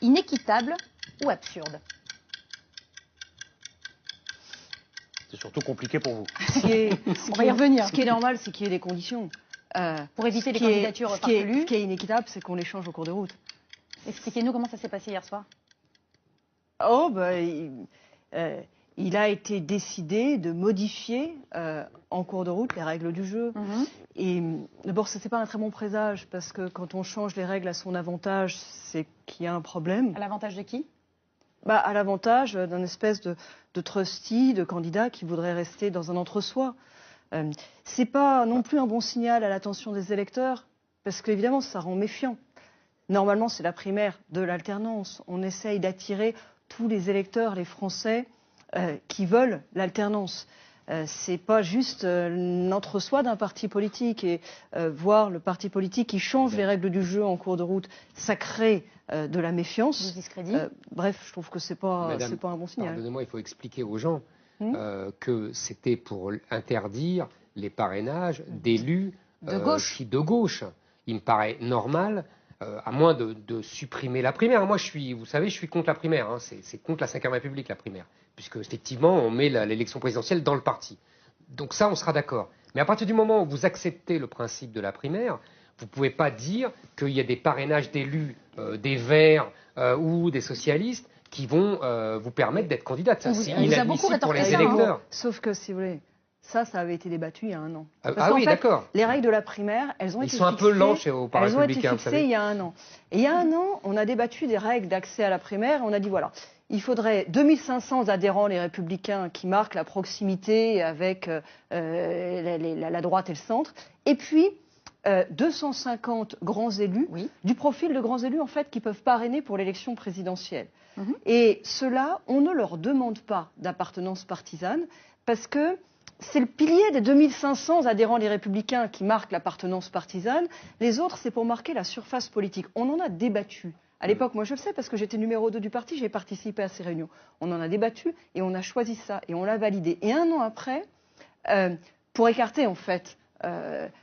inéquitable ou absurde? C'est surtout compliqué pour vous. On va y revenir. Ce qui est normal, c'est qu'il y ait des conditions. Pour éviter les candidatures farfelues. Ce qui est inéquitable, c'est qu'on les change au cours de route. Expliquez-nous comment ça s'est passé hier soir. Oh, il a été décidé de modifier en cours de route les règles du jeu. Et d'abord, ce n'était pas un très bon présage, parce que quand on change les règles à son avantage, c'est qu'il y a un problème. À l'avantage de qui? À l'avantage d'un espèce de trustee, de candidat qui voudrait rester dans un entre-soi. C'est pas non plus un bon signal à l'attention des électeurs, parce qu'évidemment, ça rend méfiant. Normalement, c'est la primaire de l'alternance. On essaye d'attirer tous les électeurs, les Français, qui veulent l'alternance. C'est pas juste l'entre-soi d'un parti politique, et voir le parti politique qui change les règles du jeu en cours de route, ça crée de la méfiance. Du discrédit. Bref, je trouve que c'est pas un bon signal. Pardonnez-moi, il faut expliquer aux gens que c'était pour interdire les parrainages d'élus de gauche. Il me paraît normal, à moins de supprimer la primaire. Moi, vous savez, je suis contre la primaire. Hein. C'est contre la Ve République, la primaire. Puisque, effectivement, on met l'élection présidentielle dans le parti. Donc ça, on sera d'accord. Mais à partir du moment où vous acceptez le principe de la primaire, vous ne pouvez pas dire qu'il y a des parrainages d'élus, des Verts ou des socialistes qui vont vous permettre d'être candidat. Ça, c'est inadmissible pour les électeurs. Sauf que, si vous voulez, ça avait été débattu il y a un an. Oui, d'accord. Les règles de la primaire, elles ont été fixées. Ils sont un peu lents au Parti républicain, elles ont été fixées il y a un an. Et il y a un an, on a débattu des règles d'accès à la primaire. Et on a dit, voilà, il faudrait 2500 adhérents, les Républicains, qui marquent la proximité avec la droite et le centre. Et puis, 250 grands élus, du profil de grands élus, en fait, qui peuvent parrainer pour l'élection présidentielle. Et ceux-là, on ne leur demande pas d'appartenance partisane, parce que c'est le pilier des 2500 adhérents les Républicains qui marquent l'appartenance partisane. Les autres, c'est pour marquer la surface politique. On en a débattu. À l'époque, moi je le sais parce que j'étais numéro 2 du parti, j'ai participé à ces réunions. On en a débattu et on a choisi ça et on l'a validé. Et un an après, pour écarter en fait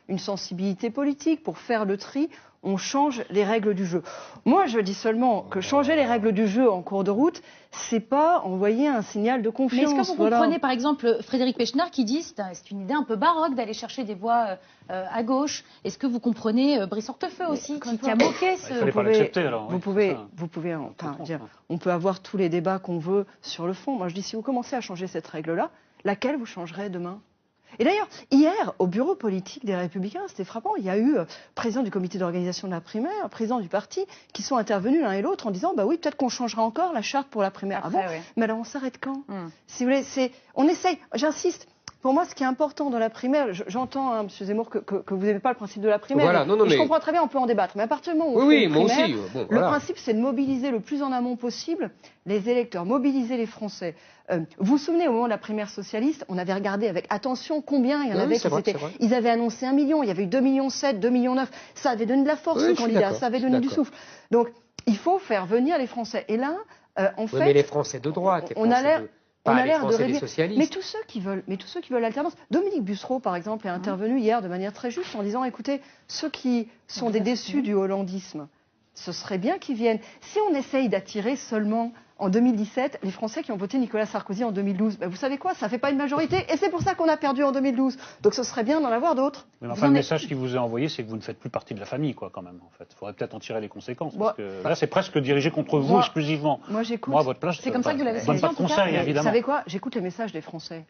une sensibilité politique, pour faire le tri, on change les règles du jeu. Moi, je dis seulement que changer les règles du jeu en cours de route, c'est pas envoyer un signal de confiance. Mais est-ce que vous comprenez, par exemple, Frédéric Pechnard qui dit c'est une idée un peu baroque d'aller chercher des voix à gauche. Est-ce que vous comprenez Brice Hortefeux aussi, qui a moqué ce... Il fallait pas l'accepter, alors. Vous pouvez dire, on peut avoir tous les débats qu'on veut sur le fond. Moi, je dis, si vous commencez à changer cette règle-là, laquelle vous changerez demain ? Et d'ailleurs, hier, au bureau politique des Républicains, c'était frappant, il y a eu président du comité d'organisation de la primaire, président du parti, qui sont intervenus l'un et l'autre en disant, bah oui, peut-être qu'on changera encore la charte pour la primaire. Après, ah bon Mais alors on s'arrête quand Si vous voulez, on essaye, j'insiste. Pour moi, ce qui est important dans la primaire, j'entends, M. Zemmour, que vous n'aimez pas le principe de la primaire. Voilà, je comprends très bien, on peut en débattre. Mais à partir du moment où on fait une primaire, le principe, c'est de mobiliser le plus en amont possible les électeurs, mobiliser les Français. Vous vous souvenez, au moment de la primaire socialiste, on avait regardé avec attention combien il y en avait qui étaient... Ils avaient annoncé 1 million, il y avait eu 2,7 millions, 2,9 millions. Ça avait donné de la force aux candidats, ça avait donné du souffle. Donc, il faut faire venir les Français. Et là, en fait... mais les Français de droite, on a l'air de réduire. Mais tous ceux qui veulent l'alternance. Dominique Bussereau, par exemple, est intervenu hier de manière très juste en disant, écoutez, ceux qui sont des déçus du hollandisme, ce serait bien qu'ils viennent. Si on essaye d'attirer seulement en 2017 les Français qui ont voté Nicolas Sarkozy en 2012, vous savez quoi, ça ne fait pas une majorité et c'est pour ça qu'on a perdu en 2012. Donc ce serait bien d'en avoir d'autres. Mais enfin, le message qui vous est envoyé, c'est que vous ne faites plus partie de la famille, quoi, quand même. En fait, il faudrait peut-être en tirer les conséquences. Parce que là, c'est presque dirigé contre vous exclusivement. Moi, j'écoute. Moi, à votre place, c'est comme ça que vous l'avez donne pas de conseils, évidemment. Vous savez quoi, j'écoute les messages des Français.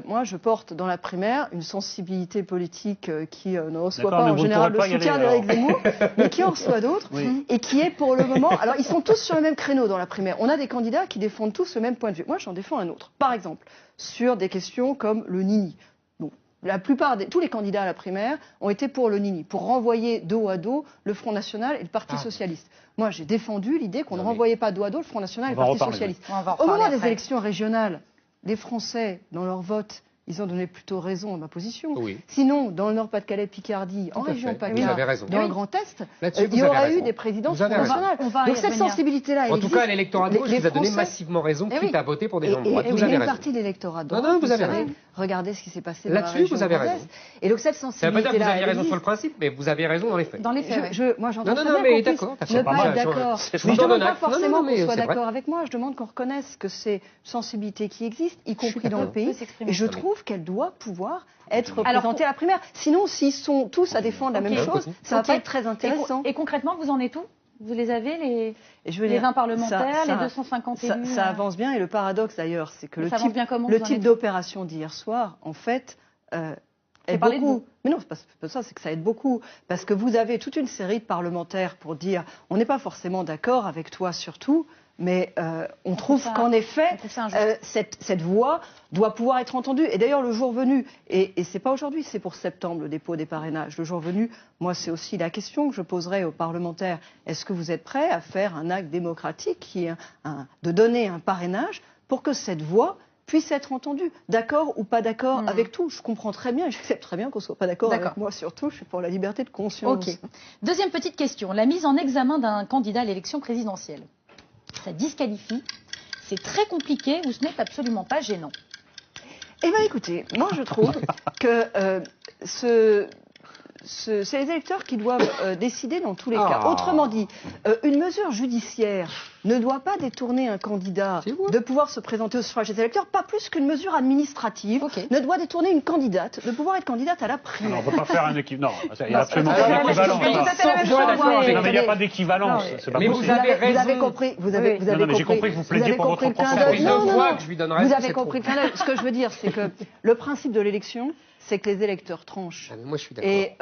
Moi, je porte dans la primaire une sensibilité politique qui ne reçoit pas en général le soutien d'Éric Zemmour, mais qui en reçoit d'autres et qui est pour le moment. Alors, ils sont tous sur le même créneau dans la primaire. On a des candidats qui défendent tous le même point de vue. Moi, j'en défends un autre. Par exemple, sur des questions comme le Nini. Bon, tous les candidats à la primaire ont été pour le Nini, pour renvoyer dos à dos le Front National et le Parti Socialiste. Moi, j'ai défendu l'idée qu'on ne renvoyait pas dos à dos le Front National et le Parti Socialiste. Au moment des élections régionales, les Français, dans leur vote, ils ont donné plutôt raison à ma position. Oui. Sinon, dans le Nord-Pas-de-Calais, Picardie, en région PACA, dans le Grand Est, il y aura eu des présidences nationales. Donc cette sensibilité-là, en tout cas, l'électorat de gauche vous a donné massivement raison, quitte à voter pour des gens de droite. Vous avez raison. Une partie de l'électorat de droite. Non, vous avez raison. Regardez ce qui s'est passé dans la région. Là-dessus, vous avez raison. Et donc cette sensibilité-là. Ça veut pas dire que vous aviez raison sur le principe, mais vous avez raison dans les faits. Dans les faits. Moi, j'entends très non, bien mais qu'on puisse ne pas être d'accord. Mais je ne demande pas forcément qu'on soit d'accord avec moi. Je demande qu'on reconnaisse que c'est une sensibilité qui existe, y compris dans le pays. Et je trouve qu'elle doit pouvoir être représentée à la primaire. Sinon, s'ils sont tous à défendre la même chose, ça va pas être très intéressant. Et concrètement, vous en êtes où? Vous les avez, les 20 parlementaires, les 250 élus? Ça avance bien, et le paradoxe d'ailleurs, c'est que le type d'opération d'hier soir, en fait, aide beaucoup. Mais non, c'est pas ça, c'est que ça aide beaucoup. Parce que vous avez toute une série de parlementaires pour dire on n'est pas forcément d'accord avec toi sur tout, mais on trouve qu'en effet, cette voix doit pouvoir être entendue. Et d'ailleurs, le jour venu, et c'est pas aujourd'hui, c'est pour septembre le dépôt des parrainages. Le jour venu, moi, c'est aussi la question que je poserai aux parlementaires. Est-ce que vous êtes prêts à faire un acte démocratique qui est de donner un parrainage pour que cette voix puisse être entendue, d'accord ou pas d'accord avec tout. Je comprends très bien et j'accepte très bien qu'on ne soit pas d'accord avec moi, surtout, je suis pour la liberté de conscience. Ok. Deuxième petite question, la mise en examen d'un candidat à l'élection présidentielle. Ça disqualifie, c'est très compliqué ou ce n'est absolument pas gênant? Eh bien écoutez, moi je trouve que c'est les électeurs qui doivent décider dans tous les cas. Autrement dit, une mesure judiciaire ne doit pas détourner un candidat de pouvoir se présenter au suffrage des électeurs, pas plus qu'une mesure administrative ne doit détourner une candidate de pouvoir être candidate à la primaire. On ne peut pas faire un équivalent. Non, il n'y a absolument pas d'équivalence. Non, mais il n'y a pas d'équivalence. Mais vous avez raison. Vous avez compris. Vous avez compris. J'ai compris que vous plaidiez pour votre propre. Vous avez compris le clin d'œil. Ce que je veux dire, c'est que le principe de l'élection, c'est que les électeurs tranchent. Moi, je suis d'accord. Et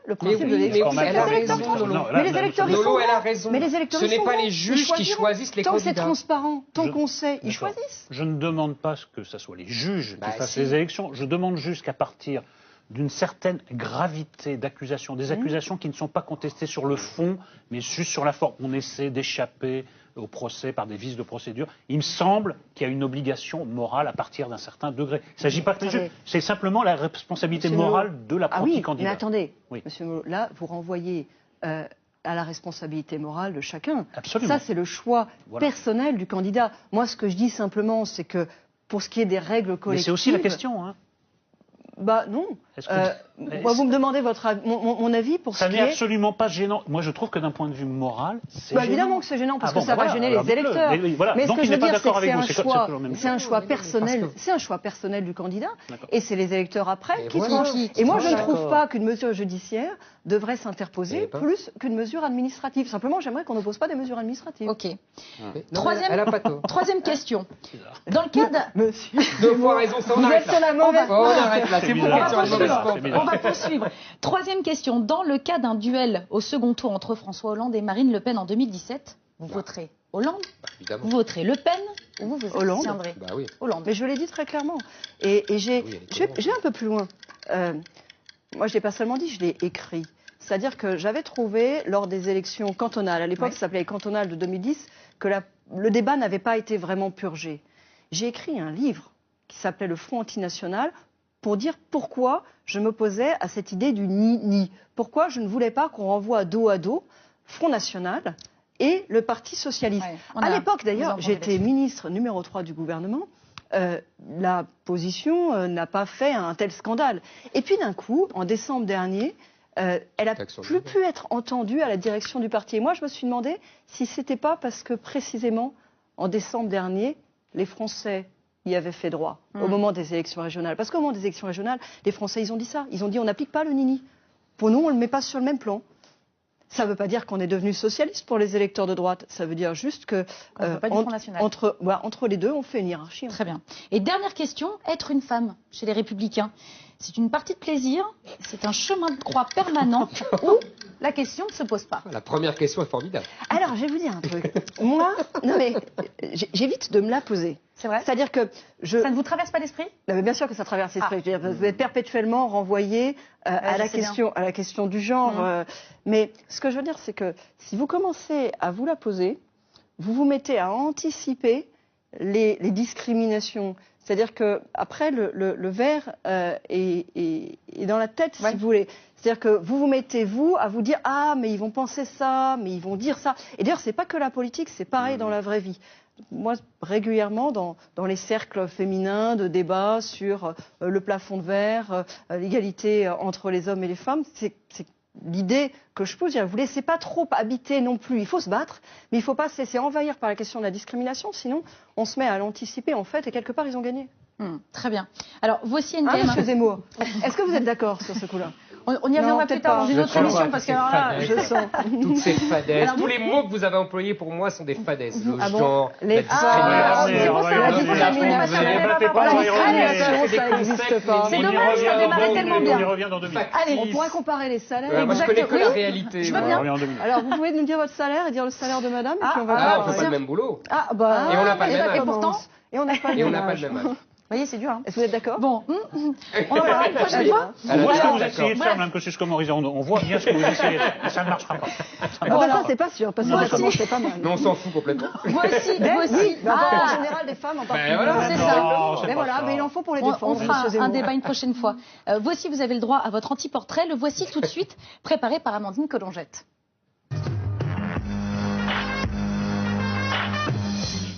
le principe de l'élection, c'est que les électeurs tranchent. Mais les électeurs, ils sont raison. Mais les électeurs, ce n'est pas les juges qui choisissent les candidats. Tant que c'est transparent, tant qu'on sait, ils choisissent. Je ne demande pas que ce soit les juges qui fassent les élections. Je demande juste qu'à partir d'une certaine gravité d'accusations, des accusations qui ne sont pas contestées sur le fond, mais juste sur la forme. On essaie d'échapper au procès par des vices de procédure. Il me semble qu'il y a une obligation morale à partir d'un certain degré. Il ne s'agit pas que les juges, c'est simplement la responsabilité morale de l'apprenti candidat. Mais attendez, Monsieur Molot, là, vous renvoyez à la responsabilité morale de chacun. Absolument. Ça, c'est le choix personnel du candidat. Moi, ce que je dis simplement, c'est que pour ce qui est des règles collectives... Mais c'est aussi la question, hein. Bah non. Moi, vous me demandez mon avis pour ce qui est... Ça n'est absolument pas gênant. Moi, je trouve que d'un point de vue moral, c'est gênant. Évidemment que c'est gênant parce que ça va gêner les électeurs. Mais ce que je veux dire, c'est que c'est un choix personnel. C'est un choix personnel du candidat et c'est les électeurs après qui tranchent. Et moi, je ne trouve pas qu'une mesure judiciaire devrait s'interposer plus qu'une mesure administrative. Simplement, j'aimerais qu'on n'oppose pas des mesures administratives. Ok. Troisième question. Dans le cas d'un... Monsieur. Deux fois raison, ça on arrête là. On arrête là. C'est pour partir une mauvaise pente. On va poursuivre. Troisième question. Dans le cas d'un duel au second tour entre François Hollande et Marine Le Pen en 2017, vous voterez Hollande, vous voterez Le Pen ou vous vous abstiendrez? Hollande. Mais je l'ai dit très clairement. Et j'ai un peu plus loin. Moi, je ne l'ai pas seulement dit, je l'ai écrit. C'est-à-dire que j'avais trouvé, lors des élections cantonales, à l'époque ça s'appelait les cantonales de 2010, que le débat n'avait pas été vraiment purgé. J'ai écrit un livre qui s'appelait Le Front antinational pour dire pourquoi je m'opposais à cette idée du ni-ni. Pourquoi je ne voulais pas qu'on renvoie dos à dos Front National et le Parti Socialiste. À l'époque, d'ailleurs, j'étais ministre numéro 3 du gouvernement. La position n'a pas fait un tel scandale. Et puis d'un coup, en décembre dernier, elle n'a plus pu être entendue à la direction du parti. Et moi, je me suis demandé si ce n'était pas parce que précisément, en décembre dernier, les Français y avaient fait droit au moment des élections régionales. Parce qu'au moment des élections régionales, les Français, ils ont dit ça. Ils ont dit on n'applique pas le nini. Pour nous, on ne le met pas sur le même plan. Ça ne veut pas dire qu'on est devenu socialiste pour les électeurs de droite. Ça veut dire juste que entre les deux, on fait une hiérarchie. Très bien. Et dernière question, être une femme chez les Républicains, c'est une partie de plaisir, c'est un chemin de croix permanent où la question ne se pose pas. La première question est formidable. Alors, je vais vous dire un truc. Moi, non mais j'évite de me la poser. C'est vrai. C'est-à-dire que ça ne vous traverse pas l'esprit? Bien sûr que ça traverse l'esprit. Vous êtes perpétuellement renvoyé à la question du genre. Mais ce que je veux dire, c'est que si vous commencez à vous la poser, vous vous mettez à anticiper les discriminations. C'est-à-dire qu'après, le verre est dans la tête, si vous voulez. C'est-à-dire que vous vous mettez, à vous dire « Ah, mais ils vont penser ça, mais ils vont dire ça ». Et d'ailleurs, c'est pas que la politique, c'est pareil dans la vraie vie. Moi, régulièrement, dans les cercles féminins de débat sur le plafond de verre, l'égalité entre les hommes et les femmes, c'est l'idée que je pose, vous ne laissez pas trop habiter non plus. Il faut se battre, mais il ne faut pas se laisser envahir par la question de la discrimination, sinon on se met à l'anticiper en fait, et quelque part ils ont gagné. Très bien. Alors voici NKM. Monsieur Zemmour, est-ce que vous êtes d'accord sur ce coup-là? On y reviendra plus tard dans une autre émission, parce que alors là, je sens toutes ces fadaises. Tous les mots que vous avez employés pour moi sont des fadaises. Le genre, les c'est dommage, ça démarrait tellement bien. Allez, on pourrait comparer les salaires. Moi, je connais que la réalité. Je veux bien. Alors, vous pouvez nous dire votre salaire et dire le salaire de madame, et puis on va voir. On fait pas le même boulot. Et on n'a pas le même âge. Et pourtant, et on n'a pas le même âge. Vous voyez, c'est dur. Est-ce que vous êtes d'accord? Bon, on en parlera une prochaine fois. On voit ce que vous essayez de faire, même que c'est Kosciusko-Morizet. On voit bien ce que vous essayez de faire, mais ça ne marchera pas. Bon, alors, c'est pas sûr, parce que ça commence pas mal. Non, on s'en fout complètement. Voici. En général, des femmes en particulier. C'est ça. Mais voilà, mais il en faut pour les défendre. On fera un débat une prochaine fois. Voici, vous avez le droit à votre anti-portrait. Le voici tout de suite, préparé par Amandine Collongette.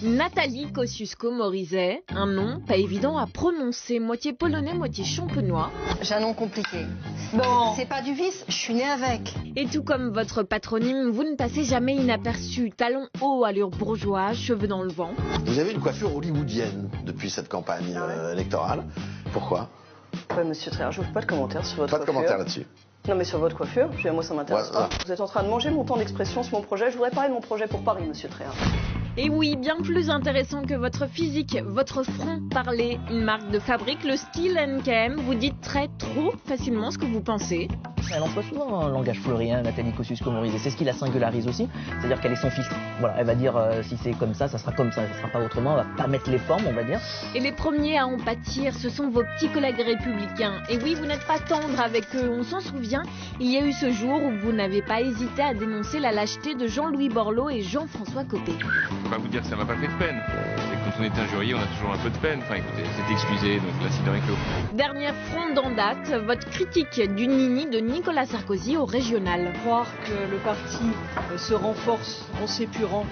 Nathalie Kosciusko-Morizet, un nom pas évident à prononcer, moitié polonais, moitié champenois. J'ai un nom compliqué. Bon. C'est pas du vice, je suis née avec. Et tout comme votre patronyme, vous ne passez jamais inaperçu. Talons hauts, allure bourgeoise, cheveux dans le vent. Vous avez une coiffure hollywoodienne depuis cette campagne électorale. Pourquoi? Monsieur Tréhard, je ne veux pas de commentaires sur votre coiffure. Pas de commentaires là-dessus. Non, mais sur votre coiffure, moi ça m'intéresse pas. Vous êtes en train de manger mon temps d'expression sur mon projet. Je voudrais parler de mon projet pour Paris, monsieur Tréhard. Et oui, bien plus intéressant que votre physique, votre front parler, une marque de fabrique, le style NKM, vous dites trop facilement ce que vous pensez. Elle emploie souvent un langage fleuri, Nathalie Kosciusko-Morizet. C'est ce qui la singularise aussi, c'est-à-dire qu'elle est son fils. Voilà, elle va dire si c'est comme ça sera comme ça sera pas autrement, elle va pas mettre les formes, on va dire. Et les premiers à en pâtir, ce sont vos petits collègues républicains. Et oui, vous n'êtes pas tendre avec eux, on s'en souvient. Il y a eu ce jour où vous n'avez pas hésité à dénoncer la lâcheté de Jean-Louis Borloo et Jean-François Copé. Je peux pas vous dire que ça m'a pas fait de peine. C'est que quand on est injurié, on a toujours un peu de peine. Enfin écoutez, c'est excusé, donc là c'est rien que... Dernière fronde en date, votre critique du nini de Nicolas Sarkozy au régional. Croire que le parti se renforce en s'épurant,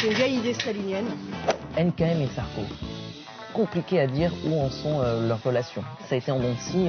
c'est une vieille idée stalinienne. NKM et Sarko. Compliqué à dire où en sont leurs relations. Ça a été en dents de scie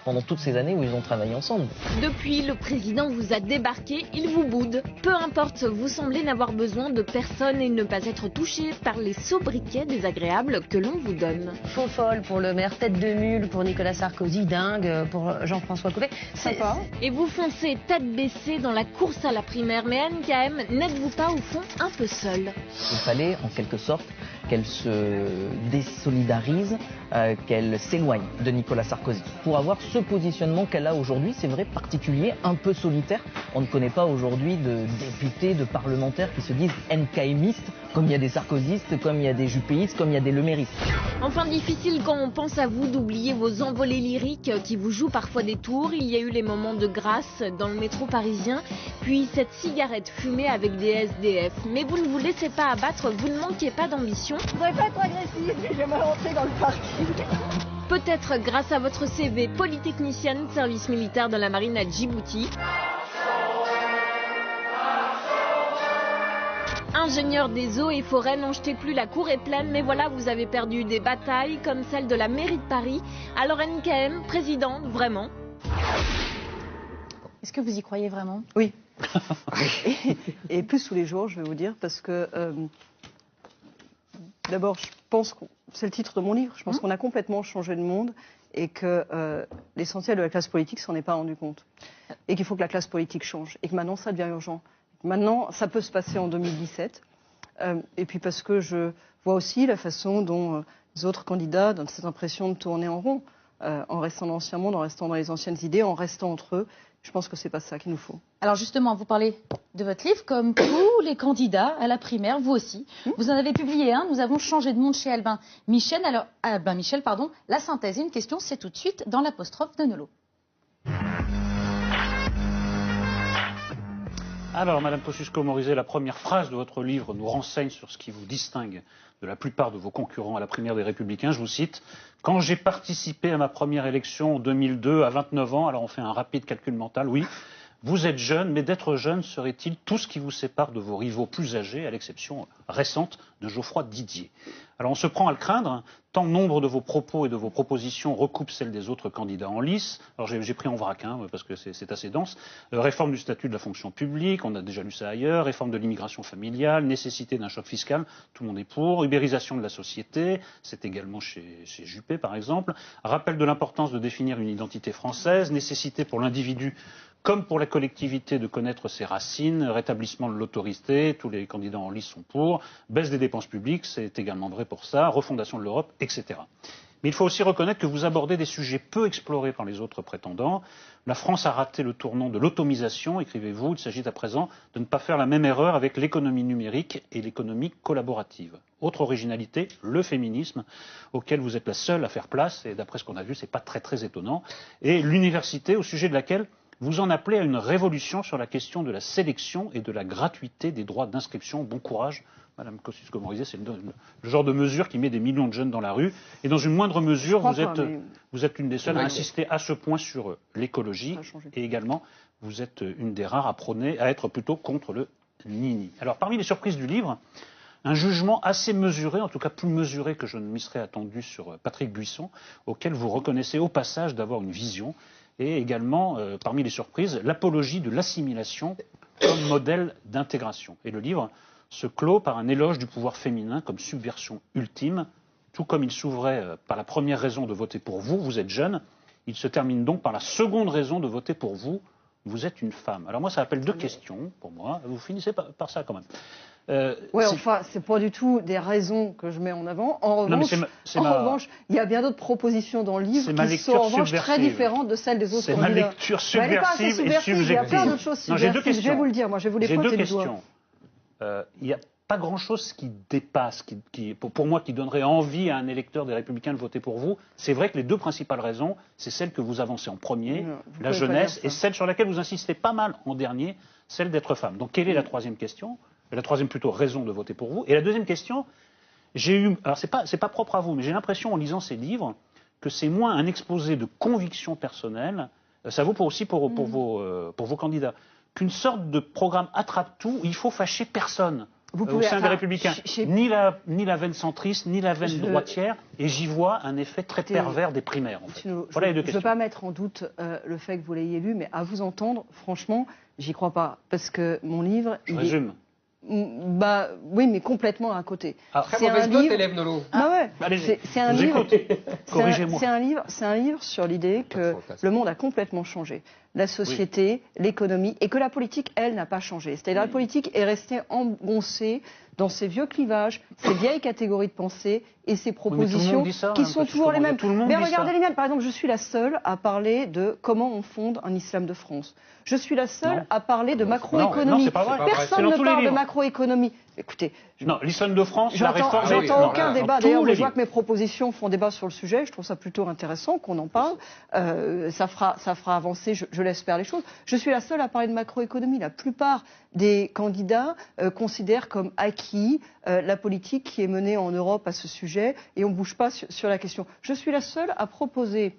pendant toutes ces années où ils ont travaillé ensemble. Depuis, le président vous a débarqué, il vous boude. Peu importe, vous semblez n'avoir besoin de personne et ne pas être touché par les sobriquets désagréables que l'on vous donne. Faux folle pour le maire, tête de mule pour Nicolas Sarkozy, dingue pour Jean-François Copé. Sympa. Et vous foncez tête baissée dans la course à la primaire. Mais NKM, n'êtes-vous pas au fond un peu seul? Il fallait en quelque sorte qu'elle se désolidarise, qu'elle s'éloigne de Nicolas Sarkozy. Pour avoir ce positionnement qu'elle a aujourd'hui, c'est vrai, particulier, un peu solitaire. On ne connaît pas aujourd'hui de députés, de parlementaires qui se disent NKMistes, comme il y a des sarkozystes, comme il y a des juppéistes, comme il y a des leméristes. Enfin, difficile quand on pense à vous d'oublier vos envolées lyriques qui vous jouent parfois des tours. Il y a eu les moments de grâce dans le métro parisien, puis cette cigarette fumée avec des SDF. Mais vous ne vous laissez pas abattre, vous ne manquez pas d'ambition. Vous ne pas être agressif, j'aimerais rentrer dans le parking. Peut-être grâce à votre CV polytechnicienne service militaire de la marine à Djibouti. Ingénieur des eaux et forêts, n'en jetez plus, la cour est pleine, mais voilà, vous avez perdu des batailles comme celle de la mairie de Paris. Alors NKM, présidente, vraiment? Est-ce que vous y croyez vraiment? Oui. et plus tous les jours, je vais vous dire, parce que d'abord, je pense que c'est le titre de mon livre, je pense qu'on a complètement changé le monde et que l'essentiel de la classe politique s'en est pas rendu compte. Et qu'il faut que la classe politique change. Et que maintenant, ça devient urgent. Maintenant, ça peut se passer en 2017. Et puis parce que je vois aussi la façon dont les autres candidats donnent cette impression de tourner en rond, en restant dans l'ancien monde, en restant dans les anciennes idées, en restant entre eux. Je pense que c'est pas ça qu'il nous faut. Alors justement, vous parlez de votre livre, comme tous les candidats à la primaire, vous aussi. Vous en avez publié un, Nous avons changé de monde chez Albin Michel. Alors, Michel, pardon, la synthèse. Une question, c'est tout de suite dans l'apostrophe de Nolot. Alors, Madame Kosciusko-Morizet, la première phrase de votre livre nous renseigne sur ce qui vous distingue de la plupart de vos concurrents à la primaire des Républicains. Je vous cite: « Quand j'ai participé à ma première élection en 2002 à 29 ans, alors on fait un rapide calcul mental, oui, vous êtes jeune, mais d'être jeune serait-il tout ce qui vous sépare de vos rivaux plus âgés, à l'exception récente de Geoffroy Didier. Alors on se prend à le craindre, tant nombre de vos propos et de vos propositions recoupent celles des autres candidats en lice. Alors j'ai pris en vrac, parce que c'est assez dense. Réforme du statut de la fonction publique, on a déjà lu ça ailleurs, réforme de l'immigration familiale, nécessité d'un choc fiscal, tout le monde est pour, ubérisation de la société, c'est également chez Juppé par exemple, rappel de l'importance de définir une identité française, nécessité pour l'individu comme pour la collectivité de connaître ses racines, rétablissement de l'autorité, tous les candidats en lice sont pour, baisse des dépenses publiques, c'est également vrai pour ça, refondation de l'Europe, etc. Mais il faut aussi reconnaître que vous abordez des sujets peu explorés par les autres prétendants. La France a raté le tournant de l'automisation, écrivez-vous, il s'agit à présent de ne pas faire la même erreur avec l'économie numérique et l'économie collaborative. Autre originalité, le féminisme, auquel vous êtes la seule à faire place, et d'après ce qu'on a vu, c'est pas très étonnant, et l'université, au sujet de laquelle vous en appelez à une révolution sur la question de la sélection et de la gratuité des droits d'inscription. Bon courage, Madame Kosciusko-Morizet, c'est le genre de mesure qui met des millions de jeunes dans la rue. Et dans une moindre mesure, vous êtes une des seules à insister à ce point sur l'écologie. Et également, vous êtes une des rares à prôner, à être plutôt contre le nini. Alors, parmi les surprises du livre, un jugement assez mesuré, en tout cas plus mesuré que je ne m'y serais attendu sur Patrick Buisson, auquel vous reconnaissez au passage d'avoir une vision. Et également, parmi les surprises, l'apologie de l'assimilation comme modèle d'intégration. Et le livre se clôt par un éloge du pouvoir féminin comme subversion ultime. Tout comme il s'ouvrait par la première raison de voter pour vous, vous êtes jeune, il se termine donc par la seconde raison de voter pour vous, vous êtes une femme. Alors moi, ça appelle deux questions pour moi. Vous finissez par ça quand même. Oui, enfin, c'est pas du tout des raisons que je mets en avant. En revanche, il y a bien d'autres propositions dans le livre qui sont en revanche très différentes de celles des autres candidats. C'est ma lecture subversive et subjective. Il y a plein d'autres choses subversives. Je vais vous le dire, moi je vais vous les pointer du doigt. Il n'y a pas grand-chose qui dépasse, pour moi, qui donnerait envie à un électeur des Républicains de voter pour vous. C'est vrai que les deux principales raisons, c'est celle que vous avancez en premier, la jeunesse, et celle sur laquelle vous insistez pas mal en dernier, celle d'être femme. Donc quelle est la troisième question ? La troisième plutôt raison de voter pour vous. Et la deuxième question, alors c'est pas propre à vous, mais j'ai l'impression en lisant ces livres que c'est moins un exposé de convictions personnelles, ça vaut aussi pour vos candidats, qu'une sorte de programme attrape-tout où il faut fâcher personne au sein des Républicains. Ni la veine centriste, ni la veine droitière, et j'y vois un effet très pervers des primaires. En fait. Voilà les deux questions. Je ne veux pas mettre en doute le fait que vous l'ayez lu, mais à vous entendre, franchement, j'y crois pas. Parce que mon livre... Je résume. Bah oui, mais complètement à côté. Très mauvaise note, élève Nolo. C'est un livre. C'est un livre sur l'idée que le monde a complètement changé. La société, l'économie, et que la politique, elle, n'a pas changé. C'est-à-dire la politique est restée engoncée dans ces vieux clivages, ces vieilles catégories de pensée et ces propositions qui sont toujours les mêmes. Mais regardez les miennes. Par exemple, je suis la seule à parler de comment on fonde un islam de France. Je suis la seule à parler de macroéconomie. Personne ne parle de macroéconomie. Écoutez, non, l'islam de France, la réforme. J'entends aucun débat. D'ailleurs, je vois que mes propositions font débat sur le sujet. Je trouve ça plutôt intéressant qu'on en parle. Ça fera avancer, je l'espère, les choses. Je suis la seule à parler de macroéconomie. La plupart des candidats considèrent comme acquis la politique qui est menée en Europe à ce sujet et on ne bouge pas sur la question. Je suis la seule à proposer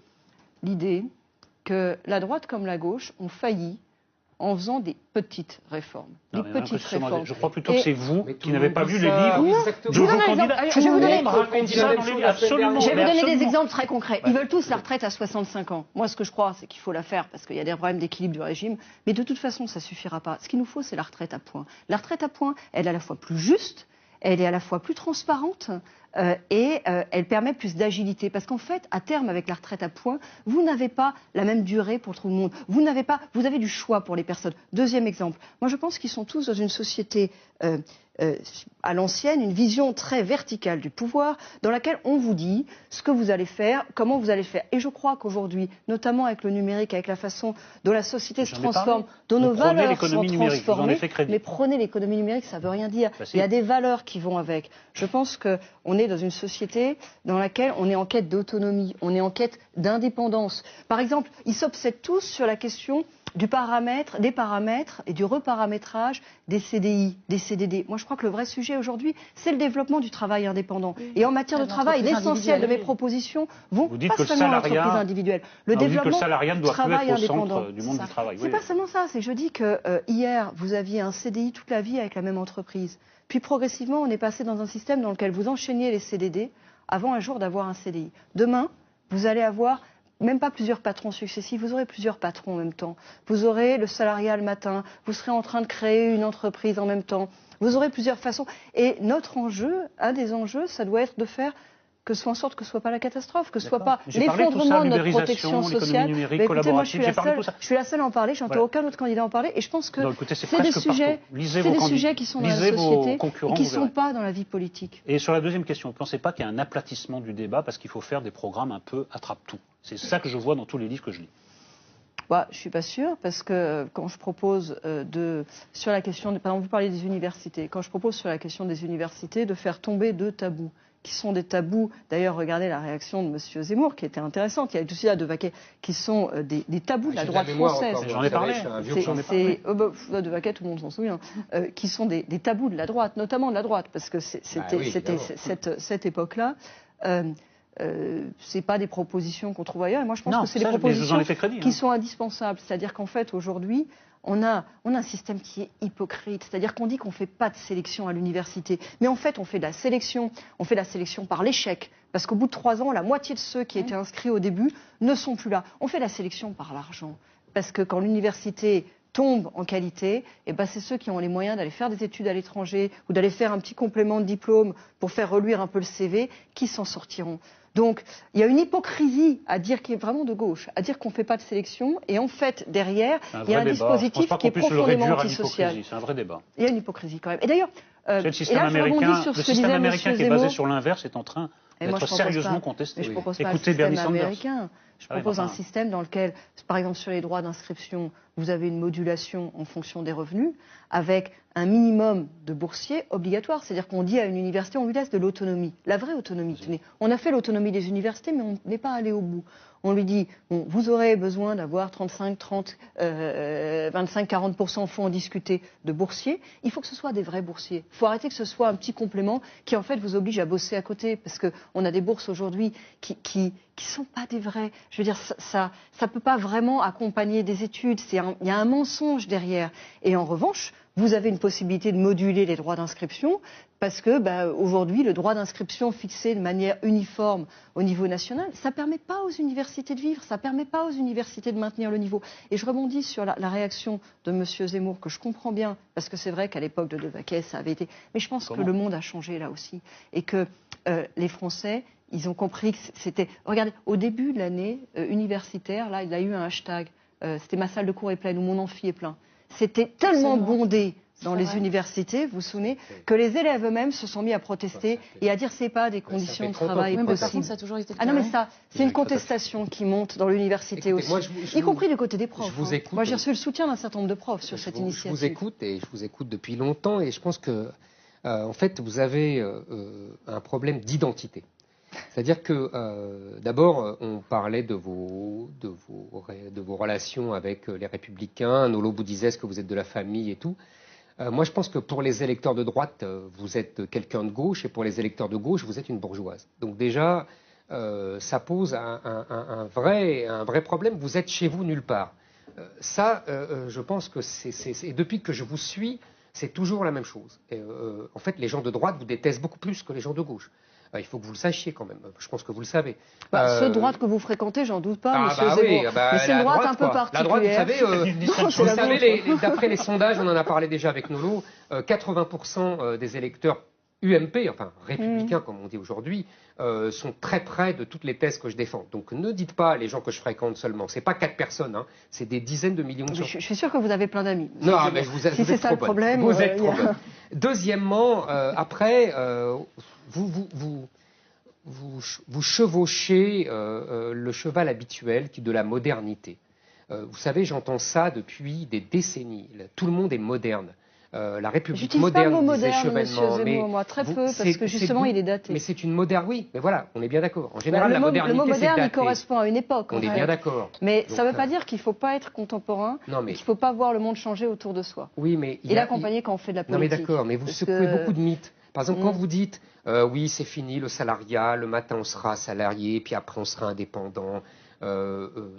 l'idée que la droite comme la gauche ont failli en faisant des petites réformes. Je crois plutôt que c'est vous qui n'avez pas vu les livres de vos candidats. Je vais vous donner des exemples très concrets. Ils veulent tous la retraite à 65 ans. Moi, ce que je crois, c'est qu'il faut la faire parce qu'il y a des problèmes d'équilibre du régime. Mais de toute façon, ça ne suffira pas. Ce qu'il nous faut, c'est la retraite à points. La retraite à points, elle est à la fois plus juste, elle est à la fois plus transparente et elle permet plus d'agilité. Parce qu'en fait, à terme, avec la retraite à points, vous n'avez pas la même durée pour tout le monde. Vous avez du choix pour les personnes. Deuxième exemple. Moi, je pense qu'ils sont tous dans une société à l'ancienne, une vision très verticale du pouvoir, dans laquelle on vous dit ce que vous allez faire, comment vous allez faire. Et je crois qu'aujourd'hui, notamment avec le numérique, avec la façon dont la société se transforme, dont nos valeurs sont transformées, mais prenez l'économie numérique, ça ne veut rien dire. Il y a des valeurs qui vont avec. Je pense qu'on est dans une société dans laquelle on est en quête d'autonomie, on est en quête d'indépendance. Par exemple, ils s'obsèdent tous sur la question des paramètres et du reparamétrage des CDI, des CDD. Moi, je crois que le vrai sujet aujourd'hui, c'est le développement du travail indépendant. Et en matière de travail, l'essentiel de mes propositions vont pas seulement à l'entreprise individuelle. Le développement du travail indépendant du monde du travail. C'est pas seulement ça, c'est que je dis que hier, vous aviez un CDI toute la vie avec la même entreprise. Puis progressivement, on est passé dans un système dans lequel vous enchaîniez les CDD avant un jour d'avoir un CDI. Demain, vous allez avoir même pas plusieurs patrons successifs, vous aurez plusieurs patrons en même temps. Vous aurez le salariat le matin, vous serez en train de créer une entreprise en même temps. Vous aurez plusieurs façons. Et notre enjeu, un des enjeux, ça doit être de faire que ce soit en sorte que ce ne soit pas la catastrophe, que ce ne soit pas l'effondrement de notre protection sociale. Numérique, écoutez, moi, je suis la seule à en parler, je n'entends aucun autre candidat en parler, et je pense que c'est des sujets qui sont dans la société et qui ne sont pas dans la vie politique. Et sur la deuxième question, vous ne pensez pas qu'il y a un aplatissement du débat parce qu'il faut faire des programmes un peu attrape-tout? C'est ça que je vois dans tous les livres que je lis. Bah, je ne suis pas sûre, parce que quand je propose sur la question, par exemple, vous parlez des universités, quand je propose sur la question des universités de faire tomber 2 tabous, qui sont des tabous, d'ailleurs regardez la réaction de M. Zemmour qui était intéressante, il y a tout ça de Vaquet, qui sont des tabous de la droite française. J'en ai parlé. De Vaquet, tout le monde s'en souvient, qui sont des tabous de la droite, notamment de la droite, parce que c'était cette époque-là. C'est pas des propositions qu'on trouve ailleurs, et moi je pense que c'est des propositions qui sont indispensables. C'est-à-dire qu'en fait aujourd'hui, on a un système qui est hypocrite, c'est-à-dire qu'on dit qu'on ne fait pas de sélection à l'université, mais en fait on fait de la sélection par l'échec, parce qu'au bout de 3 ans, la moitié de ceux qui étaient inscrits au début ne sont plus là. On fait la sélection par l'argent, parce que quand l'université tombe en qualité, et ben c'est ceux qui ont les moyens d'aller faire des études à l'étranger ou d'aller faire un petit complément de diplôme pour faire reluire un peu le CV qui s'en sortiront. Donc, il y a une hypocrisie à dire qui est vraiment de gauche, à dire qu'on ne fait pas de sélection, et en fait, derrière, il y a un dispositif qui est profondément antisocial. C'est un vrai débat. Il y a une hypocrisie quand même. Et d'ailleurs, le système américain qui est basé sur l'inverse est en train d'être sérieusement contesté. Écoutez Bernie Sanders. Je propose un système dans lequel, par exemple, sur les droits d'inscription, vous avez une modulation en fonction des revenus, avec un minimum de boursiers obligatoire. C'est-à-dire qu'on dit à une université, on lui laisse de l'autonomie, la vraie autonomie. Tenez, on a fait l'autonomie des universités, mais on n'est pas allé au bout. On lui dit, bon, vous aurez besoin d'avoir 25, 40% faut en discuter de boursiers. Il faut que ce soit des vrais boursiers. Il faut arrêter que ce soit un petit complément qui, en fait, vous oblige à bosser à côté. Parce qu'on a des bourses aujourd'hui qui sont pas des vrais. Je veux dire, ça peut pas vraiment accompagner des études. Il y a un mensonge derrière. Et en revanche, vous avez une possibilité de moduler les droits d'inscription parce que aujourd'hui, le droit d'inscription fixé de manière uniforme au niveau national, ça ne permet pas aux universités de vivre, ça ne permet pas aux universités de maintenir le niveau. Et je rebondis sur la réaction de M. Zemmour, que je comprends bien, parce que c'est vrai qu'à l'époque de Vaquet, ça avait été... Mais je pense que le monde a changé là aussi. Et que les Français... Ils ont compris que c'était... Regardez, au début de l'année universitaire, là, il a eu un hashtag. C'était « Ma salle de cours est pleine » ou « Mon amphi est plein ». C'était tellement bondé dans les universités, vous vous souvenez, que les élèves eux-mêmes se sont mis à protester et à dire c'est pas des conditions de travail possibles. Ça a toujours été le cas. Ah non, mais ça, c'est une contestation qui monte dans l'université aussi, y compris du côté des profs. Moi, j'ai reçu le soutien d'un certain nombre de profs sur cette initiative. Je vous écoute et je vous écoute depuis longtemps et je pense que, en fait, vous avez un problème d'identité. C'est-à-dire que, d'abord, on parlait de vos relations avec les Républicains. Nolo vous disait que vous êtes de la famille et tout. Moi, je pense que pour les électeurs de droite, vous êtes quelqu'un de gauche, et pour les électeurs de gauche, vous êtes une bourgeoise. Donc déjà, ça pose un vrai problème. Vous êtes chez vous nulle part. Je pense que et depuis que je vous suis, c'est toujours la même chose. En fait, les gens de droite vous détestent beaucoup plus que les gens de gauche. Il faut que vous le sachiez quand même. Je pense que vous le savez. Ceux de droite que vous fréquentez, j'en doute pas, monsieur Zemmour. Mais c'est une droite un peu particulière. La droite, vous savez, d'après les sondages, on en a parlé déjà avec Nolo, 80% des électeurs UMP, enfin républicains comme on dit aujourd'hui, sont très près de toutes les thèses que je défends. Donc ne dites pas les gens que je fréquente seulement. C'est pas 4 personnes, hein, c'est des dizaines de millions de gens. Je suis sûr que vous avez plein d'amis. Non, mais si c'est ça le problème, vous êtes trop bonne. Deuxièmement, après, vous chevauchez le cheval habituel qui est de la modernité. Vous savez, j'entends ça depuis des décennies. Tout le monde est moderne. la République J'utilise pas le mot moderne, disait moderne, Chevènement. monsieur Zemmour, moi, très peu, parce que justement, il est daté. Mais c'est une moderne, oui, mais voilà, on est bien d'accord. En général, la le modernité, mot moderne, c'est il daté. correspond à une époque. On est bien d'accord. Mais ça ne veut pas dire qu'il ne faut pas être contemporain, qu'il ne faut pas voir le monde changer autour de soi. Oui, mais et l'accompagner quand on fait de la politique. Non, mais d'accord, mais vous secouez beaucoup de mythes. Par exemple, quand vous dites, oui, c'est fini le salariat, le matin on sera salarié, puis après on sera indépendant.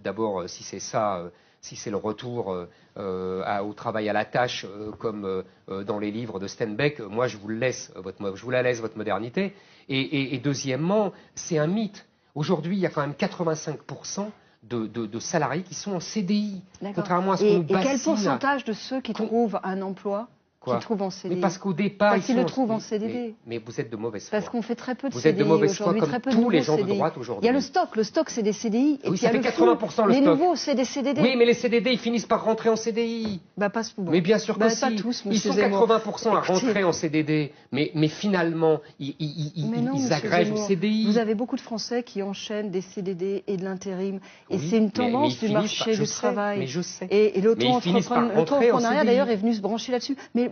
D'abord, si c'est ça, si c'est le retour au travail à la tâche, comme dans les livres de Steinbeck, moi je vous la laisse, votre modernité. Et deuxièmement, c'est un mythe. Aujourd'hui, il y a quand même 85% de salariés qui sont en CDI, contrairement à ce qu'on nous bassine. Et quel pourcentage de ceux qui trouvent un emploi qui trouvent en CDI? Mais parce qu'au départ, ils le trouvent en CDD. Mais vous êtes de mauvaise foi. Parce qu'on fait très peu de CDI. Vous êtes de mauvaise foi comme tous les gens de CDI. droite aujourd'hui. Il y a le stock c'est des CDI. Et oui, puis ça fait 80% le stock. Les nouveaux, c'est des CDD. Oui, mais les CDD, ils finissent par rentrer en CDI. Pas souvent. Mais bien sûr que si. Pas tous, ils sont 80% à rentrer en CDD. Mais finalement, ils agrègent le CDI. Vous avez beaucoup de Français qui enchaînent des CDD et de l'intérim. Et c'est une tendance du marché du travail. Mais je sais. Et l'auto-entrepreneuriat, d'ailleurs, est venu se brancher là-dessus. Mais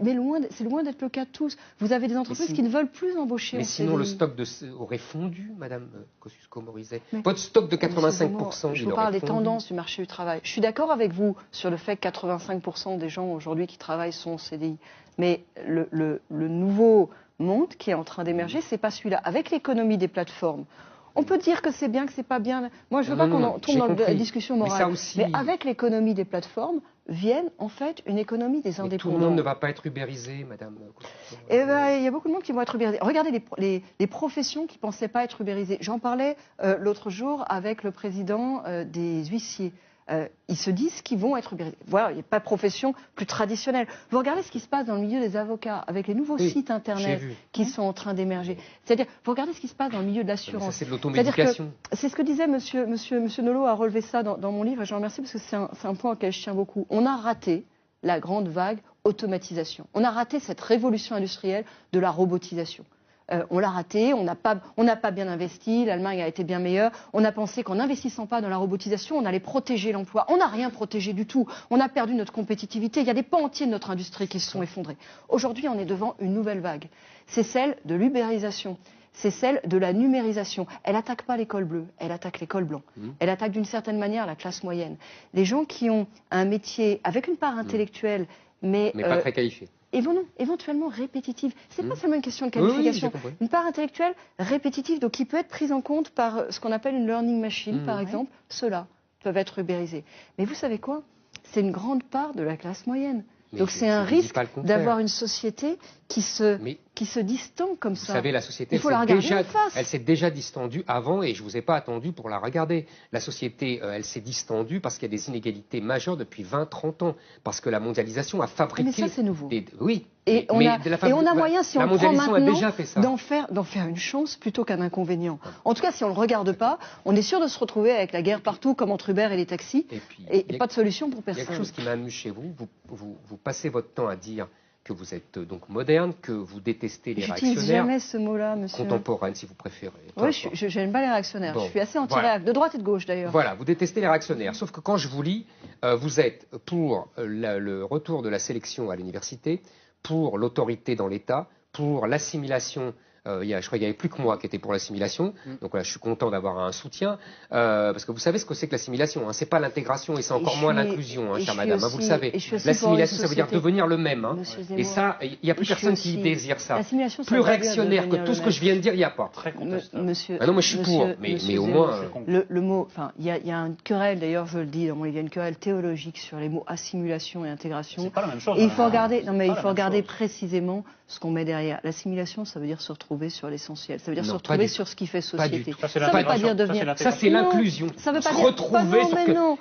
c'est loin d'être le cas de tous. Vous avez des entreprises qui ne veulent plus embaucher en CDI. Mais sinon, le stock aurait fondu, Madame Kosciusko-Morizet. Votre stock de 85%, je vous parle des tendances du marché du travail. Je suis d'accord avec vous sur le fait que 85% des gens aujourd'hui qui travaillent sont en CDI. Mais le nouveau monde qui est en train d'émerger, c'est pas celui-là. Avec l'économie des plateformes, on peut dire que c'est bien, que c'est pas bien. Moi, je veux pas qu'on tombe dans la discussion morale. Mais avec l'économie des plateformes, viennent en fait une économie des indépendants. Tout le monde ne va pas être ubérisé, Madame. Il y a beaucoup de monde qui vont être ubérisés. Regardez les professions qui ne pensaient pas être ubérisées. J'en parlais l'autre jour avec le président des huissiers. Ils se disent qu'ils vont être ubérisés. Voilà, il n'y a pas de profession plus traditionnelle. Vous regardez ce qui se passe dans le milieu des avocats, avec les nouveaux sites Internet qui sont en train d'émerger. C'est-à-dire, vous regardez ce qui se passe dans le milieu de l'assurance. C'est de l'automédication. C'est ce que disait Monsieur Nolot a relevé ça dans mon livre, et je le remercie parce que c'est un point auquel je tiens beaucoup. On a raté la grande vague automatisation. On a raté cette révolution industrielle de la robotisation. On l'a raté, on n'a pas bien investi, l'Allemagne a été bien meilleure. On a pensé qu'en n'investissant pas dans la robotisation, on allait protéger l'emploi. On n'a rien protégé du tout. On a perdu notre compétitivité. Il y a des pans entiers de notre industrie qui se sont effondrés. Aujourd'hui, on est devant une nouvelle vague. C'est celle de l'ubérisation. C'est celle de la numérisation. Elle n'attaque pas l'école bleue, elle attaque l'école blanc. Elle attaque d'une certaine manière la classe moyenne. Les gens qui ont un métier avec une part intellectuelle, mais pas très qualifiée. Éventuellement répétitive. C'est pas seulement une question de qualification. Une part intellectuelle répétitive, donc qui peut être prise en compte par ce qu'on appelle une learning machine, par exemple. Ceux-là peuvent être ubérisés. Mais vous savez quoi? C'est une grande part de la classe moyenne. Donc c'est un risque d'avoir une société qui se distend comme ça. Vous savez, la société, elle s'est déjà distendue avant et je ne vous ai pas attendu pour la regarder. La société, elle s'est distendue parce qu'il y a des inégalités majeures depuis 20-30 ans. Parce que la mondialisation a fabriqué... Mais ça, c'est nouveau. Oui. Et on a moyen, si on prend maintenant, d'en faire une chance plutôt qu'un inconvénient. En tout cas, si on ne le regarde pas, on est sûr de se retrouver avec la guerre partout, comme entre Uber et les taxis, et pas de solution pour personne. Il y a quelque chose qui m'amuse chez vous. Vous passez votre temps à dire que vous êtes donc moderne, que vous détestez les réactionnaires. J'utilise jamais ce mot-là, monsieur. Contemporaine, si vous préférez. Oui, je n'aime pas les réactionnaires. Je suis assez anti-réac, de droite et de gauche d'ailleurs. Voilà, vous détestez les réactionnaires. Sauf que quand je vous lis, vous êtes pour le retour de la sélection à l'université, pour l'autorité dans l'État, pour l'assimilation. Je crois qu'il n'y avait plus que moi qui était pour l'assimilation. Donc voilà, je suis content d'avoir un soutien. Parce que vous savez ce que c'est que l'assimilation. Ce n'est pas l'intégration et c'est encore moins l'inclusion, chère madame. Vous le savez. L'assimilation, ça veut dire devenir le même. Et ça, il n'y a plus personne qui désire ça. Plus réactionnaire que tout ce que je viens de dire, il n'y a pas. Très monsieur. Non, moi je suis pour. Mais au moins. Le mot, enfin, il y a une querelle, d'ailleurs, je le dis, il y a une querelle théologique sur les mots assimilation et intégration. C'est pas la même chose. Et il faut regarder précisément ce qu'on met derrière. L'assimilation, ça veut dire se retrouver sur l'essentiel. Ça veut dire se retrouver sur ce qui fait société. Ça ne veut pas dire devenir. Ça, c'est l'inclusion. Ça veut pas dire retrouver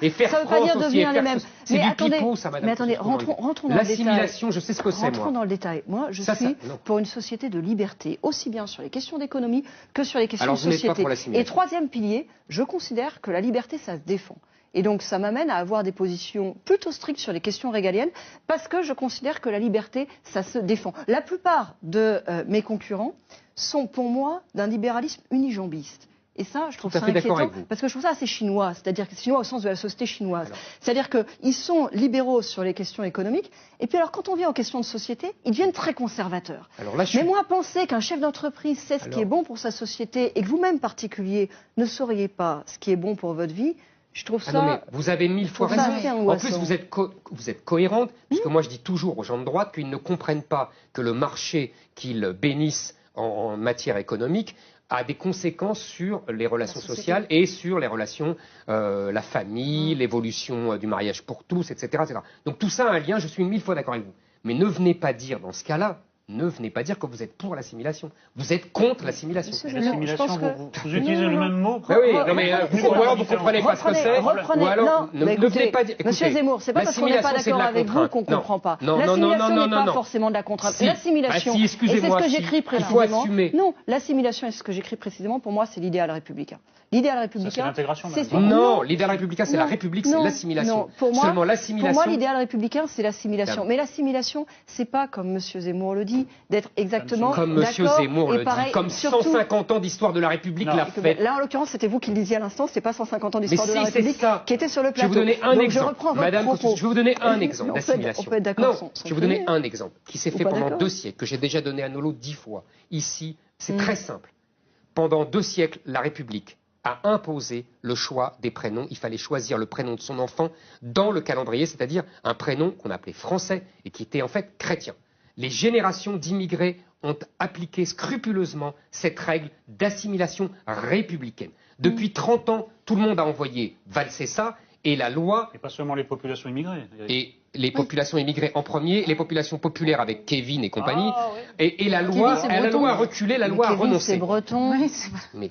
et faire France pas dire devenir les mêmes. C'est du pipeau, ça, madame. Mais attendez, rentrons dans le détail. L'assimilation, je sais ce que c'est, moi. Rentrons dans le détail. Moi, je suis pour une société de liberté, aussi bien sur les questions d'économie que sur les questions de société. Et troisième pilier, je considère que la liberté, ça se défend. Et donc ça m'amène à avoir des positions plutôt strictes sur les questions régaliennes parce que je considère que la liberté, ça se défend. La plupart de mes concurrents sont pour moi d'un libéralisme unijambiste. Et ça, je trouve ça inquiétant, parce que je trouve ça assez chinois, c'est-à-dire que c'est chinois au sens de la société chinoise. C'est-à-dire qu'ils sont libéraux sur les questions économiques, et puis alors quand on vient aux questions de société, ils deviennent très conservateurs. Mais moi, penser qu'un chef d'entreprise sait ce qui est bon pour sa société, et que vous-même, particulier, ne sauriez pas ce qui est bon pour votre vie, je trouve ça... non, mais vous avez 1000 fois raison. En plus, vous êtes cohérente, puisque moi je dis toujours aux gens de droite qu'ils ne comprennent pas que le marché qu'ils bénissent en matière économique a des conséquences sur les relations sociales et sur les relations, la famille, l'évolution du mariage pour tous, etc., etc. Donc tout ça a un lien, je suis 1000 fois d'accord avec vous. Mais ne venez pas dire dans ce cas-là, ne venez pas dire que vous êtes pour l'assimilation. Vous êtes contre l'assimilation. L'assimilation, vous utilisez le même mot. Oui, non, mais ou alors vous ne comprenez pas ce que c'est, ou alors ne venez pas dire... Monsieur Zemmour, c'est pas parce qu'on n'est pas d'accord avec vous qu'on ne comprend pas. L'assimilation n'est pas forcément de la contrainte. L'assimilation, et c'est ce que j'écris précisément... Non, l'assimilation, et c'est ce que j'écris précisément, pour moi, c'est l'idéal républicain. L'idéal républicain, c'est non, l'idéal républicain, c'est la République, c'est l'assimilation. Seulement l'assimilation. Pour moi, l'idéal républicain, c'est l'assimilation. Mais l'assimilation, c'est pas comme Monsieur Zemmour le dit, d'être exactement comme Monsieur Zemmour le dit, comme 150 ans d'histoire de la République l'a fait. Là, en l'occurrence, c'était vous qui le disiez à l'instant, c'est pas 150 ans d'histoire de la République qui était sur le plateau. Je vais vous donner un exemple. Madame, je vais vous donner un exemple d'assimilation. On peut être d'accord. Non, je vais vous donner un exemple qui s'est fait pendant 2 siècles, que j'ai déjà donné à Nolo 10 fois. Ici, c'est très simple. Pendant 2 siècles, la République a imposé le choix des prénoms. Il fallait choisir le prénom de son enfant dans le calendrier, c'est-à-dire un prénom qu'on appelait français et qui était en fait chrétien. Les générations d'immigrés ont appliqué scrupuleusement cette règle d'assimilation républicaine. Depuis 30 ans, tout le monde a envoyé valser ça, et la loi... Et pas seulement les populations immigrées. Et les populations immigrées en premier, les populations populaires avec Kevin et compagnie, et la loi a reculé, la loi a renoncé. C'est breton. Mais...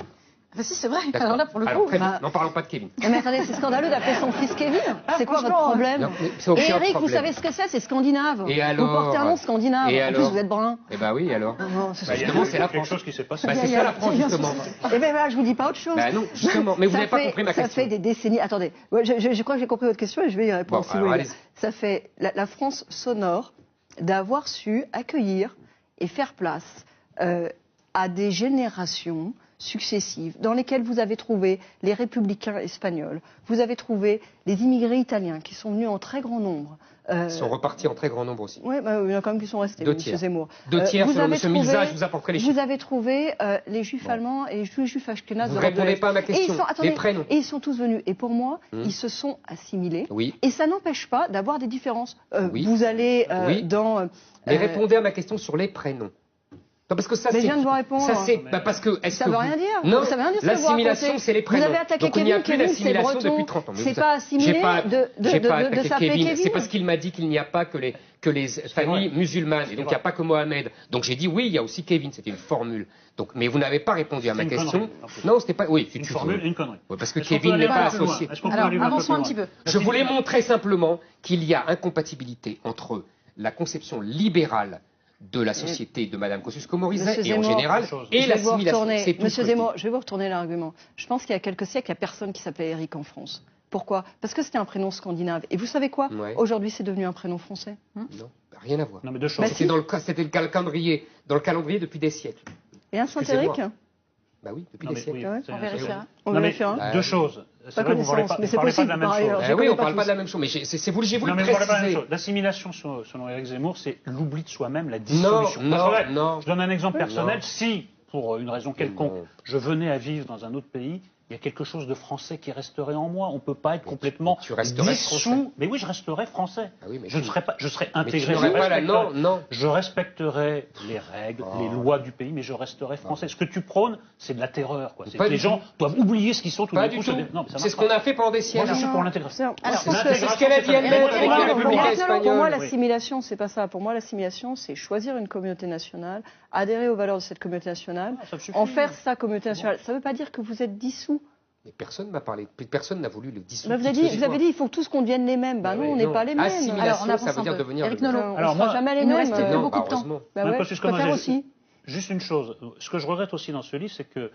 Bah si, c'est vrai. Alors là, pour le coup... N'en parlons pas de Kevin. Mais attendez, c'est scandaleux d'appeler son fils Kevin. C'est quoi votre problème? Et Eric, vous savez ce que c'est scandinave. Et alors? Vous portez un nom scandinave. En plus, vous êtes brun. Eh ben oui, alors. Justement, c'est la France. Quelque chose qui s'est passé. C'est ça la France, justement. Eh ben voilà, je vous dis pas autre chose. Bah non, justement. Mais vous n'avez pas compris ma question. Ça fait des décennies. Attendez, je crois que j'ai compris votre question et je vais y répondre si vous voulez. Ça fait la France s'honore d'avoir su accueillir et faire place à des générations successives, dans lesquelles vous avez trouvé les républicains espagnols, vous avez trouvé les immigrés italiens qui sont venus en très grand nombre. Ils sont repartis en très grand nombre aussi. Oui, il y en a quand même qui sont restés, M. Zemmour. 2 tiers selon M. Milza, je vous apporterai les chiffres. Vous avez trouvé les juifs allemands et les juifs ashkénazes. Vous ne répondez pas à ma question. Les prénoms. Et ils sont tous venus. Et pour moi, ils se sont assimilés. Oui. Et ça n'empêche pas d'avoir des différences. Vous allez dans... Mais répondez à ma question sur les prénoms. Non, parce que ça, mais je viens de vous répondre. Ça, c'est parce que. Ça ne veut rien dire. Non, ça veut rien dire. L'assimilation, c'est les prénoms. Vous avez attaqué donc, Kevin. Il n'y a plus d'assimilation depuis 30 ans. C'est pas assimilé de s'appeler Kevin. C'est parce qu'il m'a dit qu'il n'y a pas que les familles musulmanes. Et donc, il n'y a pas que Mohamed. Donc, j'ai dit oui, il y a aussi Kevin. C'était une formule. Donc, mais vous n'avez pas répondu à ma question. Non, c'était pas. Oui, une formule et une connerie. Parce que Kevin n'est pas associé. Alors, avançons un petit peu. Je voulais montrer simplement qu'il y a incompatibilité entre la conception libérale de la société de Mme Kosciusko-Morizet et en général, et l'assimilation. Monsieur Zemmour, je vais vous retourner l'argument. Je pense qu'il y a quelques siècles, il n'y a personne qui s'appelait Eric en France. Pourquoi? Parce que c'était un prénom scandinave. Et vous savez quoi? Aujourd'hui, c'est devenu un prénom français. Non, rien à voir. Non, mais deux choses. C'était le calendrier depuis des siècles. Et un Saint-Éric? Bah oui, depuis des siècles. On vérifiera. Deux choses. Pas connaissance, mais c'est possible. Oui, on ne parle pas de la même chose, mais j'ai voulu préciser. L'assimilation, selon Éric Zemmour, c'est l'oubli de soi-même, la dissolution. Non. Je donne un exemple personnel. Si, pour une raison quelconque, je venais à vivre dans un autre pays, il y a quelque chose de français qui resterait en moi. On ne peut pas être complètement dissous. Mais oui, je resterais français. Je serais intégré. Je respecterais les règles, les lois du pays, mais je resterais français. Ce que tu prônes, c'est de la terreur. Les gens doivent oublier ce qu'ils sont tout d'un coup. C'est ce qu'on a fait pendant des siècles. Moi, je suis pour l'intégration. C'est ce qu'elle a dit elle-même avec la République espagnole. Pour moi, l'assimilation, c'est pas ça. Pour moi, l'assimilation, c'est choisir une communauté nationale, adhérer aux valeurs de cette communauté nationale, en faire sa communauté nationale. Ça ne veut pas dire que vous êtes dissous. Mais personne m'a parlé, personne n'a voulu le dissoudre. Vous avez dit, il faut tous qu'on devienne les mêmes. Bah non, on n'est pas les mêmes. Assimilation, ça veut dire devenir Eric Nolot, on ne sera jamais les mêmes. Il nous reste beaucoup de temps. Je préfère aussi. Juste une chose, ce que je regrette aussi dans ce livre, c'est que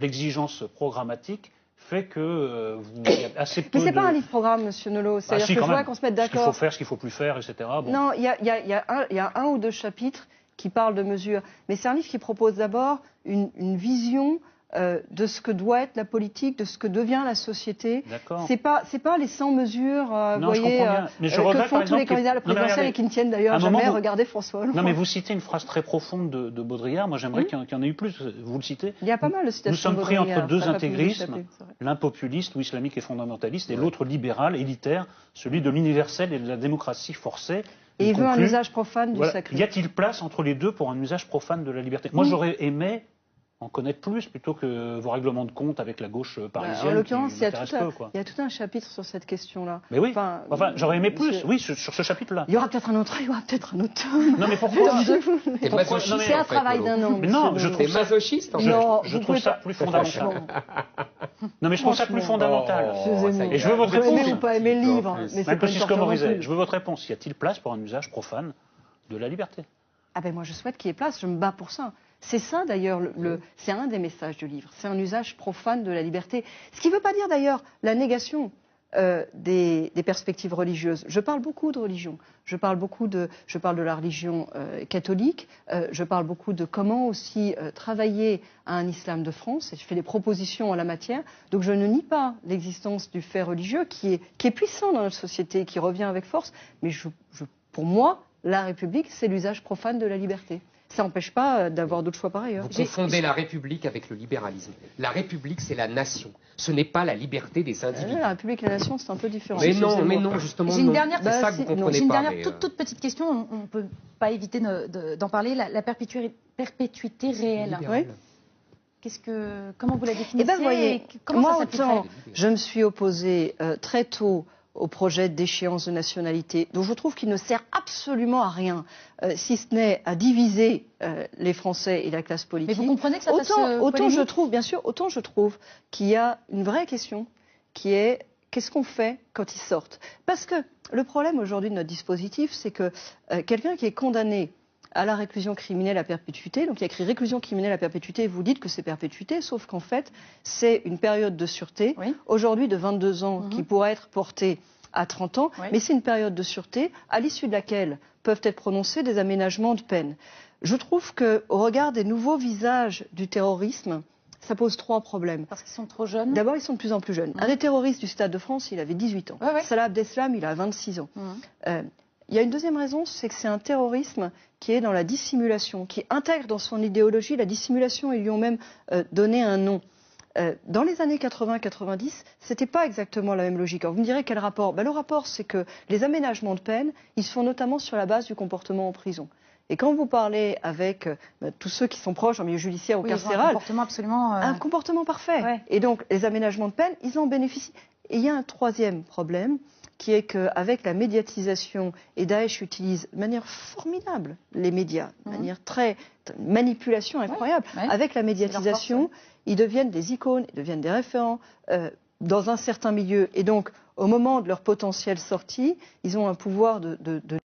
l'exigence programmatique fait que vous avez assez peu. Mais c'est pas un livre programme, Monsieur Nolot. C'est-à-dire que je voudrais qu'on se mette d'accord. Ce qu'il faut faire, ce qu'il faut plus faire, etc. Non, il y a un ou deux chapitres qui parlent de mesures, mais c'est un livre qui propose d'abord une vision de ce que doit être la politique, de ce que devient la société. C'est pas les 100 mesures, vous voyez, que font tous les candidats à la présidentielle et qui ne tiennent d'ailleurs jamais. Regardez François Hollande. Non, mais vous citez une phrase très profonde de Baudrillard. Moi, j'aimerais qu'il y en ait eu plus. Vous le citez. Il y a pas mal de citations. Nous sommes pris entre deux intégrismes, l'un populiste ou islamique et fondamentaliste, et l'autre libéral, élitaire, celui de l'universel et de la démocratie forcée. Et il veut un usage profane du sacré. Y a-t-il place entre les deux pour un usage profane de la liberté? Moi, j'aurais aimé en connaître plus plutôt que vos règlements de compte avec la gauche parisienne. En l'occurrence, il y a tout un chapitre sur cette question-là. Mais oui, enfin, j'aurais aimé plus, oui, sur ce chapitre-là. Il y aura peut-être un autre, Non, mais pourquoi? C'est un travail d'un an. Non, je trouve ça masochiste. Je trouve ça plus fondamental. Non, mais je trouve ça plus fondamental. Et je veux votre réponse. Vous pas aimer le livre, mais c'est pas une je veux votre réponse. Y a-t-il place pour un usage profane de la liberté? Ah ben moi, je souhaite qu'il y ait place. Je me bats pour ça. C'est ça d'ailleurs, c'est un des messages du livre, c'est un usage profane de la liberté. Ce qui ne veut pas dire d'ailleurs la négation des perspectives religieuses. Je parle beaucoup de religion, je parle de la religion catholique, je parle beaucoup de comment aussi travailler à un islam de France, et je fais des propositions en la matière. Donc je ne nie pas l'existence du fait religieux qui est puissant dans notre société, qui revient avec force, mais pour moi, la République, c'est l'usage profane de la liberté. Ça n'empêche pas d'avoir d'autres choix par ailleurs. Vous confondez la République avec le libéralisme. La République, c'est la nation. Ce n'est pas la liberté des individus. La République et la nation, c'est un peu différent. Mais non, justement, j'ai une dernière, c'est ça que vous comprenez j'ai une pas. dernière toute petite question, on ne peut pas éviter d'en parler, la perpétuité réelle. Oui. Comment vous la définissez? Vous voyez, moi autant, je me suis opposée très tôt au projet d'échéance de nationalité, dont je trouve qu'il ne sert absolument à rien, si ce n'est à diviser les Français et la classe politique. Mais vous comprenez que ça fasse autant je trouve, bien sûr, autant je trouve qu'il y a une vraie question, qui est qu'est-ce qu'on fait quand ils sortent? Parce que le problème aujourd'hui de notre dispositif, c'est que quelqu'un qui est condamné à la réclusion criminelle à perpétuité, donc il y a écrit réclusion criminelle à perpétuité, et vous dites que c'est perpétuité, sauf qu'en fait, c'est une période de sûreté, aujourd'hui de 22 ans, qui pourrait être portée à 30 ans, mais c'est une période de sûreté à l'issue de laquelle peuvent être prononcés des aménagements de peine. Je trouve qu'au regard des nouveaux visages du terrorisme, ça pose 3 problèmes. Parce qu'ils sont trop jeunes? D'abord, ils sont de plus en plus jeunes. Un des terroristes du Stade de France, il avait 18 ans. Salah Abdeslam, il a 26 ans. Il y a une deuxième raison, c'est que c'est un terrorisme qui est dans la dissimulation, qui intègre dans son idéologie la dissimulation. Ils lui ont même donné un nom. Dans les années 80-90, ce n'était pas exactement la même logique. Alors vous me direz quel rapport? Le rapport, c'est que les aménagements de peine, ils se font notamment sur la base du comportement en prison. Et quand vous parlez avec tous ceux qui sont proches en milieu judiciaire ou carcéral, un comportement absolument... Un comportement parfait. Et donc, les aménagements de peine, ils en bénéficient. Et il y a un troisième problème, qui est qu'avec la médiatisation, et Daesh utilise de manière formidable les médias, de manière manipulation incroyable, avec la médiatisation, ils deviennent des icônes, ils deviennent des référents dans un certain milieu. Et donc, au moment de leur potentielle sortie, ils ont un pouvoir de